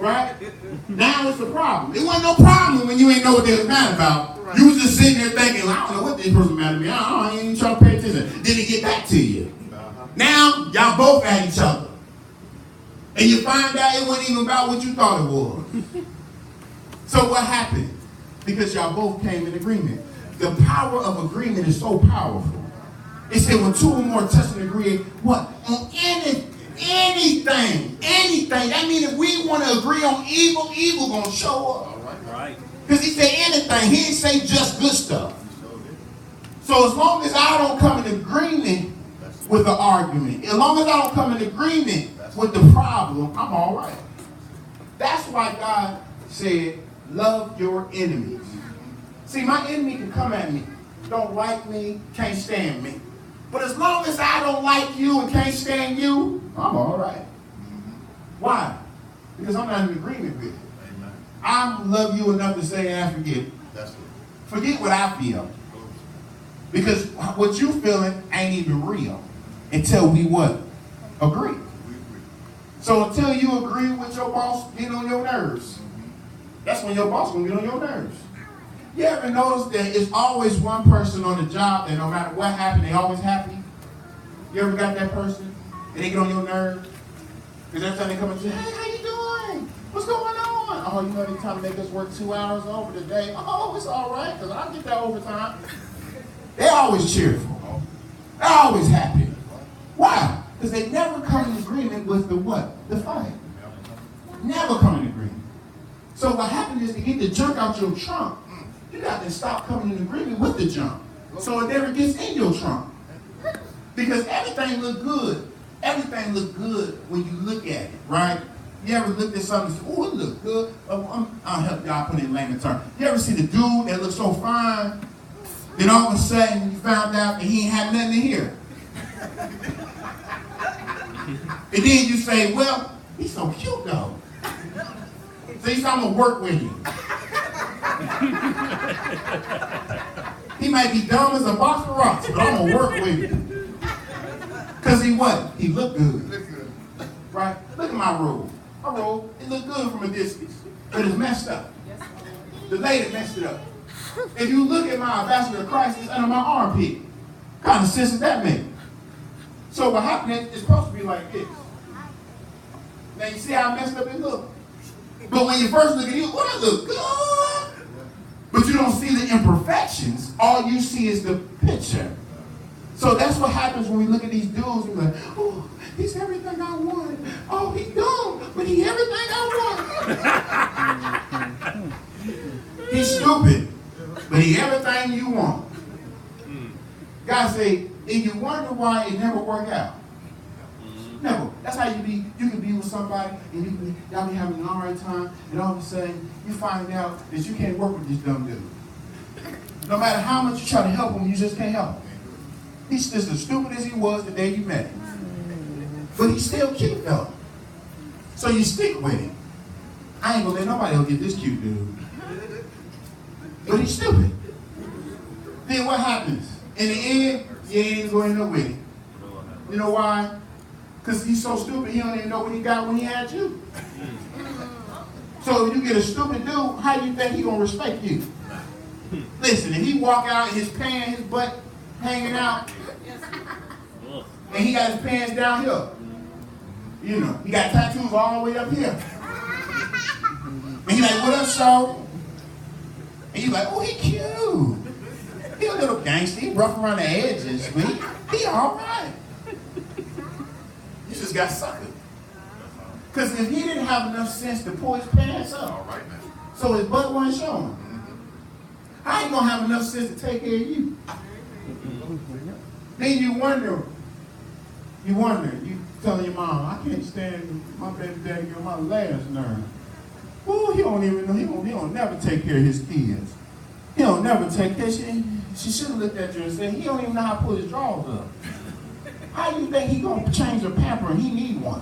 Right? Now it's a problem. It wasn't no problem when you ain't know what they was mad about. Right. You was just sitting there thinking, well, I don't know what this person mad at me. I ain't even trying to pay attention. Then it get back to you. Now, y'all both at each other. And you find out it wasn't even about what you thought it was. So what happened? Because y'all both came in agreement. The power of agreement is so powerful. It said when two or more touch and agree, what? On anything. That means if we want to agree on evil, evil gonna show up. Right. Because he said anything. He didn't say just good stuff. So as long as I don't come in agreement with the argument, as long as I don't come in agreement with the problem, I'm all right. That's why God said, love your enemies. See, my enemy can come at me, don't like me, can't stand me. But as long as I don't like you and can't stand you, I'm all right. Why? Because I'm not in agreement with it. I love you enough to say, I forget. Forget what I feel. Because what you feeling ain't even real until we what? Agree. So until you agree with your boss getting on your nerves, that's when your boss gonna get on your nerves. You ever notice that it's always one person on the job that no matter what happened, they always happy? You ever got that person and they get on your nerves? Because every time they come and say, hey, how you doing? What's going on? Oh, you know, they trying to make us work 2 hours over the day. Oh, it's all right, because I'll get that overtime. They're always cheerful. They're always happy. Why? Because they never come in agreement with the what? The fight. Never come in agreement. So what happened is to get the junk out your trunk, you got to stop coming in agreement with the junk. So it never gets in your trunk. Because everything look good. Everything look good when you look at it, right? You ever looked at something and say, oh, it look good? I'll help y'all put it in layman terms. You ever see the dude that looks so fine, then all of a sudden you found out that he ain't had nothing to hear? And then you say, well, he's so cute though. So he said, I'm going to work with him. He might be dumb as a box of rocks, but I'm going to work with him. Because he what? He looked good. Right? Look at my robe. My robe, it looked good from a distance, but it's messed up. The lady messed it up. If you look at my ambassador of Christ, it's under my armpit. What kind of sense does that make? So what happened is it's supposed to be like this. Now you see how messed up it looks? But when you first look at it, oh, that look good. But you don't see the imperfections. All you see is the picture. So that's what happens when we look at these dudes. We're like, oh, he's everything I want. Oh, he's dumb, but he's everything I want. He's stupid, but he's everything you want. God say, and you wonder why it never worked out. Never. That's how you can be with somebody and y'all be having an all right time, and all of a sudden you find out that you can't work with this dumb dude. No matter how much you try to help him, you just can't help him. He's just as stupid as he was the day you met him. But he's still cute though. So you stick with him. I ain't gonna let nobody else get this cute dude. But he's stupid. Then what happens? In the end, you ain't going nowhere with him. You know why? Because he's so stupid, he don't even know what he got when he had you. So if you get a stupid dude, how do you think he gonna respect you? Listen, if he walk out in his pants, his butt hanging out, and he got his pants down here, you know, he got tattoos all the way up here. And he like, what up, Shaw? And you like, oh, he cute. He a little gangster, he rough around the edges, but he all right. You just got suckered. Because if he didn't have enough sense to pull his pants up, so his butt wasn't showing, I ain't gonna have enough sense to take care of you. Then you telling your mom, I can't stand my baby daddy on my last nerve. Ooh, he don't even know, he don't never take care of his kids. He don't never take care. She should have looked at you and said, he don't even know how to put his drawers up. How do you think he gonna change a pamper and he need one?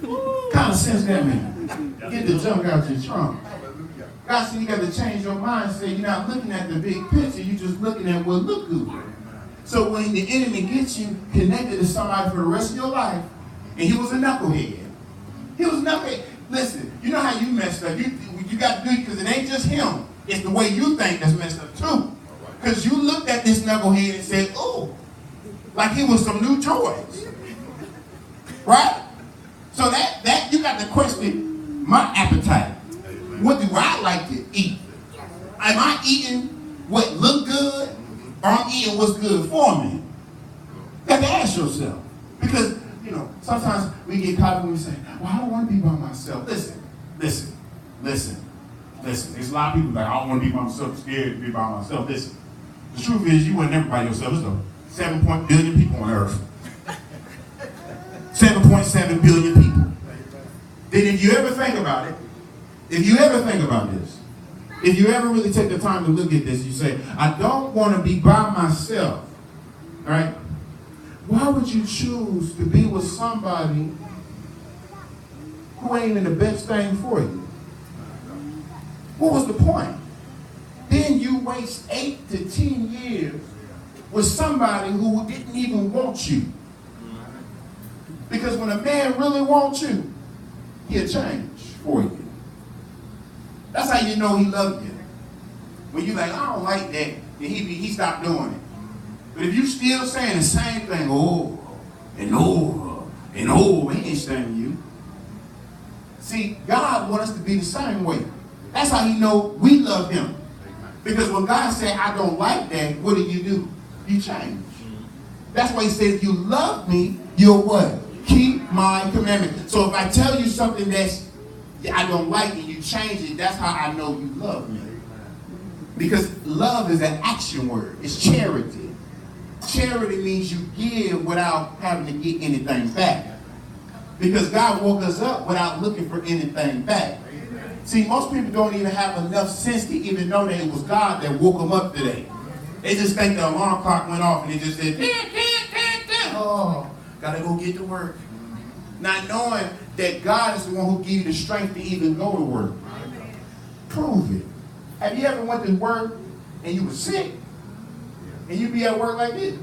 What kind of sense that mean? Get the junk out your trunk. God said you got to change your mindset. You're not looking at the big picture. You're just looking at what look good. So when the enemy gets you connected to somebody for the rest of your life, And he was a knucklehead. He was a knucklehead. Listen, you know how you messed up. You got to do it because it ain't just him. It's the way you think that's messed up too. Because you looked at this knucklehead and said, oh, like he was some new toys. Right? So that you got to question my appetite. What do I like to eat? Am I eating what look good, or I'm eating what's good for me? You got to ask yourself. Because, sometimes we get caught up when we say, well, I don't want to be by myself. Listen. There's a lot of people like, I don't want to be by myself, scared to be by myself. Listen, the truth is you weren't never by yourself. There's 7 billion people on earth. 7.7 billion people. Then if you ever think about it, if you ever think about this, if you ever really take the time to look at this, you say, I don't want to be by myself, right? Why would you choose to be with somebody who ain't even the best thing for you? What was the point? Then you waste 8 to 10 years with somebody who didn't even want you. Because when a man really wants you, he'll change for you. That's how you know he loves you. When you like, I don't like that, then he stopped doing it. But if you still saying the same thing over and over and over, he ain't studying you. See, God wants us to be the same way. That's how he know we love him. Because when God said, I don't like that, what do? You change. That's why he said, if you love me, you'll what? Keep my commandment. So if I tell you something that's I don't like and you change it, that's how I know you love me. Because love is an action word. It's charity. Charity means you give without having to get anything back. Because God woke us up without looking for anything back. See, most people don't even have enough sense to even know that it was God that woke them up today. They just think the alarm clock went off and they just said, oh, gotta go get to work. Not knowing that God is the one who gives you the strength to even go to work. Prove it. Have you ever went to work and you were sick? And you be at work like this?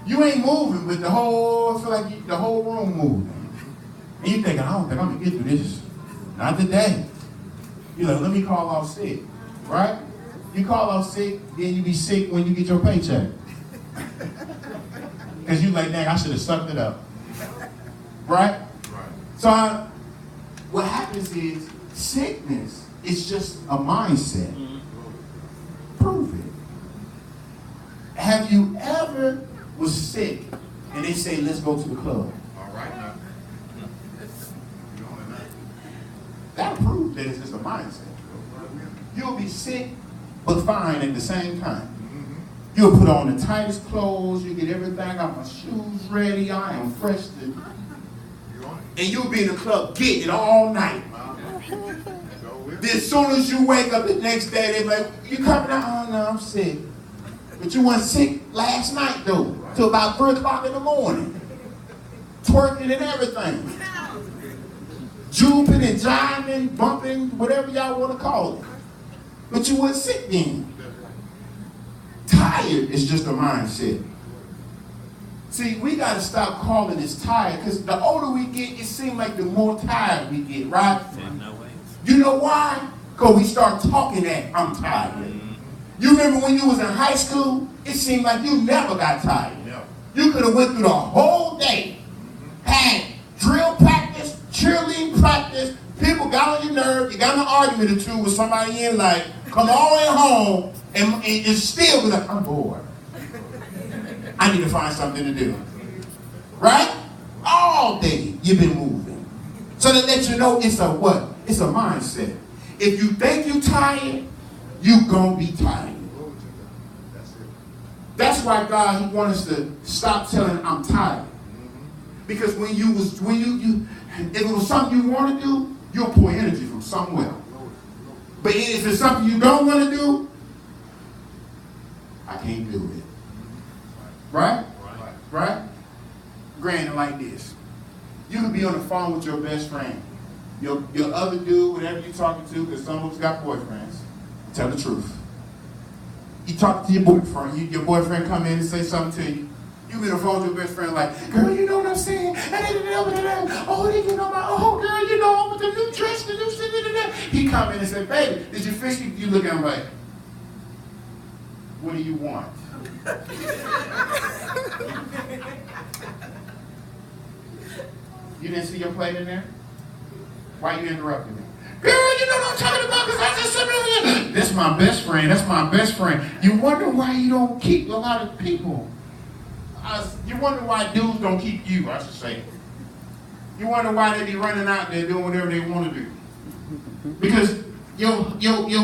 You ain't moving, but the whole room moving. And you thinking, I don't think I'm going to get through this. Not today. You're like, let me call off sick. Right? You call off sick, then you be sick when you get your paycheck. Because you like, dang, I should have sucked it up. Right? So what happens is sickness is just a mindset. Prove it. Have you ever was sick and they say, let's go to the club? All right now. That proves that it's just a mindset. You'll be sick but fine at the same time. You'll put on the tightest clothes, you get everything, I got my shoes ready, I am fresh to, and you'll be in the club getting it all night. Then as soon as you wake up the next day, they're like, you coming out? Oh no, I'm sick. But you weren't sick last night though, till about 3 o'clock in the morning. Twerking and everything. Jumping and jiving, bumping, whatever y'all want to call it. But you weren't sick then. Tired is just a mindset. See, we got to stop calling this tired, because the older we get, it seems like the more tired we get, right? You know why? Because we start talking that I'm tired. You remember when you was in high school, it seemed like you never got tired. You could have went through the whole day, had drill practice, cheerleading practice, people got on your nerve, you got in an argument or two with somebody in life, come all the way home, and still be like, I'm bored. I need to find something to do. Right? All day you've been moving. So that lets you know it's a what? It's a mindset. If you think you're tired, you're going to be tired. That's why God, he wants us to stop telling I'm tired. Because if it was something you want to do, you'll pour energy from somewhere. But if it's something you don't want to do, I can't do it. Right? Right? Granted, like this. You can be on the phone with your best friend. Your other dude, whatever you're talking to, because some of us got boyfriends. Tell the truth. You talk to your boyfriend. Your boyfriend come in and say something to you. You be on the phone with your best friend like, girl, you know what I'm saying? Oh, they get on my, oh, girl, you know, with the new dress, the new shit. He come in and say, baby, did you fix it? You look at him like, what do you want? You didn't see your plate in there? Why you interrupting me? Girl, you know what I'm talking about, because I just said, this is my best friend. That's my best friend. You wonder why you don't keep a lot of people. You wonder why dudes don't keep you, I should say. You wonder why they be running out there doing whatever they want to do. Because your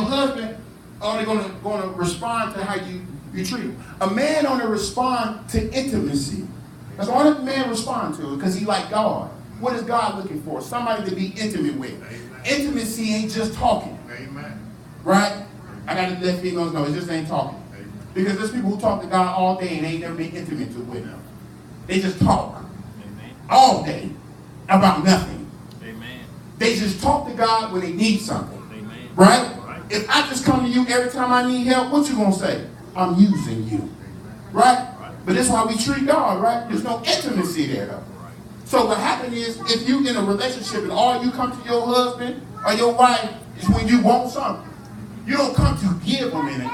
husband only gonna respond to how you treat him. A man only respond to intimacy. That's all that man respond to, because he like God. What is God looking for? Somebody to be intimate with. Amen. Intimacy ain't just talking. Amen. Right? I got to let females know, it just ain't talking. Amen. Because there's people who talk to God all day and ain't never been intimate with him. They just talk. Amen. All day about nothing. Amen. They just talk to God when they need something. Amen. Right? If I just come to you every time I need help, what you going to say? I'm using you. Right? But that's why we treat God, right? There's no intimacy there, though. So what happens is, if you in a relationship and all you come to your husband or your wife is when you want something. You don't come to give them anything.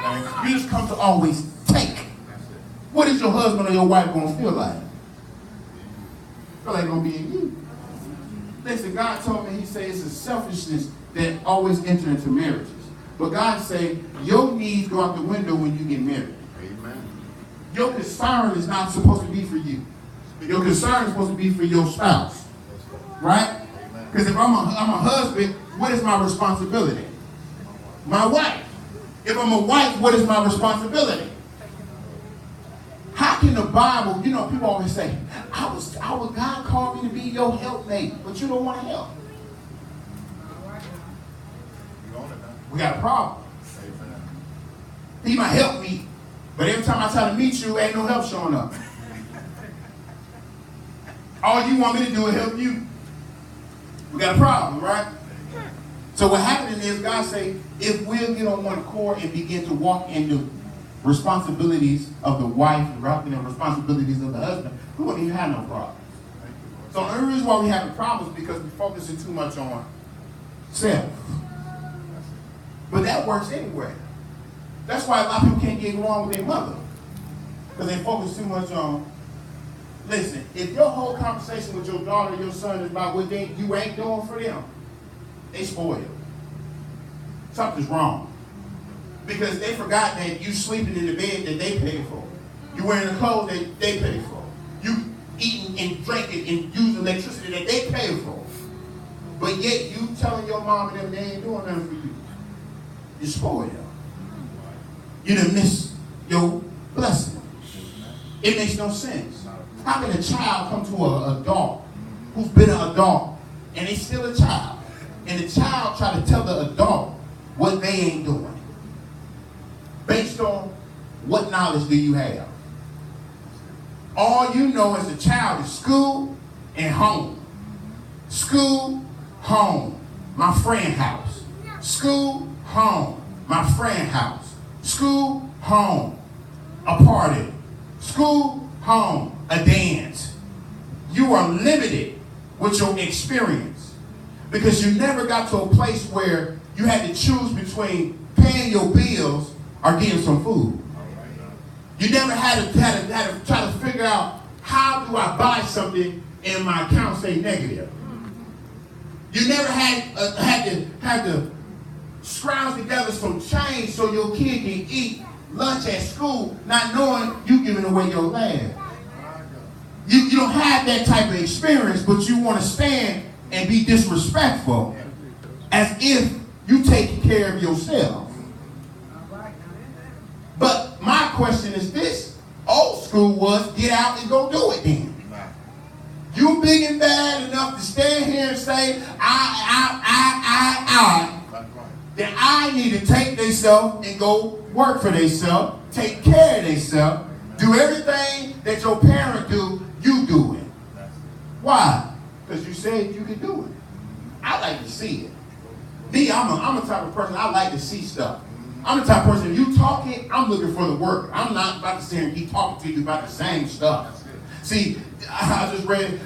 You just come to always take. What is your husband or your wife going to feel like? Feel like going to be in you. Listen, God told me, he said it's a selfishness that always enter into marriages. But God say, your needs go out the window when you get married. Amen. Your concern is not supposed to be for you. Your concern is supposed to be for your spouse. Right? Because if I'm a husband, what is my responsibility? My wife. If I'm a wife, what is my responsibility? How can the Bible, you know, people always say, God called me to be your helpmate, but you don't want to help. We got a problem. He might help me, but every time I try to meet you, ain't no help showing up. All you want me to do is help you. We got a problem, right? So what happening is, God say, if we'll get on one accord and begin to walk into responsibilities of the wife and the responsibilities of the husband, we won't even have no problems. So the only reason why we have problems is because we're focusing too much on self. But that works anyway. That's why a lot of people can't get along with their mother. Because they focus too much on, listen, if your whole conversation with your daughter or your son is about what you ain't doing for them, they spoiled. Something's wrong. Because they forgot that you sleeping in the bed that they paid for. You wearing the clothes that they paid for. You eating and drinking and using electricity that they paid for. But yet you telling your mom and them they ain't doing nothing for you. You spoiled. You done miss your blessing. It makes no sense. How can a child come to an adult who's been an adult and they still a child, and the child try to tell the adult what they ain't doing? Based on what knowledge do you have? All you know as a child is school and home. School, home, my friend house. School, home, my friend house. School, home, a party. School, home, a dance. You are limited with your experience because you never got to a place where you had to choose between paying your bills or getting some food. You never had to try to figure out, how do I buy something and my account stay negative? You never had to scrounge together some change so your kid can eat lunch at school, not knowing you giving away your land. You don't have that type of experience, but you want to stand and be disrespectful as if you taking care of yourself. But my question is this: old school was get out and go do it then. You big and bad enough to stand here and say, I, then I need to take themselves and go work for themselves, take care of themselves, do everything that your parent do, you do it. Why? Because you said you could do it. I like to see it. Me, I'm a type of person, I like to see stuff. I'm the type of person, if you talking, I'm looking for the work. I'm not about to sit here and keep talking to you about the same stuff. See, I just read